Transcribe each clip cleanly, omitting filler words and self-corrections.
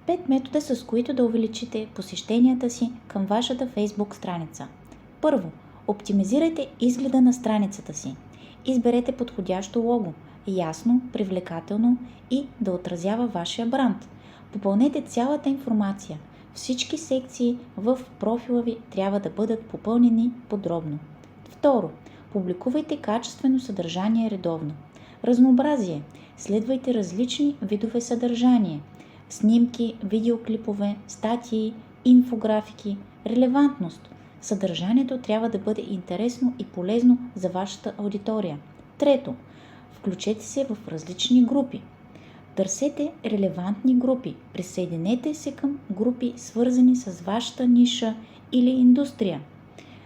5 метода, с които да увеличите посещенията си към вашата Facebook страница. Първо, оптимизирайте изгледа на страницата си. Изберете подходящо лого, ясно, привлекателно и да отразява вашия бранд. Попълнете цялата информация. Всички секции в профила ви трябва да бъдат попълнени подробно. Второ, публикувайте качествено съдържание редовно. Разнообразие. Следвайте различни видове съдържание. Снимки, видеоклипове, статии, инфографики, релевантност. Съдържанието трябва да бъде интересно и полезно за вашата аудитория. Трето, включете се в различни групи. Търсете релевантни групи. Присъединете се към групи, свързани с вашата ниша или индустрия.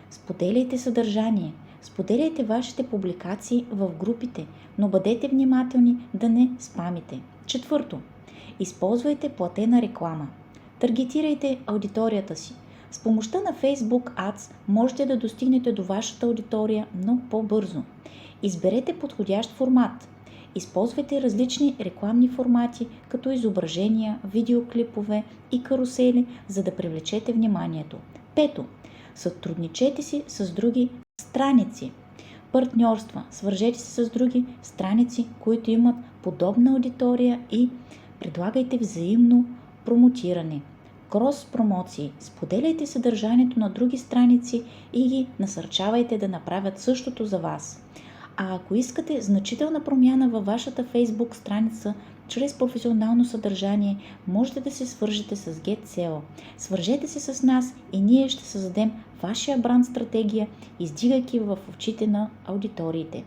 Споделяйте съдържание. Споделяйте вашите публикации в групите, но бъдете внимателни да не спамите. Четвърто, използвайте платена реклама. Таргетирайте аудиторията си. С помощта на Facebook Ads можете да достигнете до вашата аудитория много по-бързо. Изберете подходящ формат. Използвайте различни рекламни формати, като изображения, видеоклипове и карусели, за да привлечете вниманието. Пето, сътрудничете си с други страници. Партньорства. Свържете се с други страници, които имат подобна аудитория и предлагайте взаимно промотиране. Крос-промоции. Споделяйте съдържанието на други страници и ги насърчавайте да направят същото за вас. А ако искате значителна промяна във вашата Facebook страница чрез професионално съдържание, можете да се свържете с GetSeo. Свържете се с нас и ние ще създадем вашия бранд стратегия, издигайки в очите на аудиториите.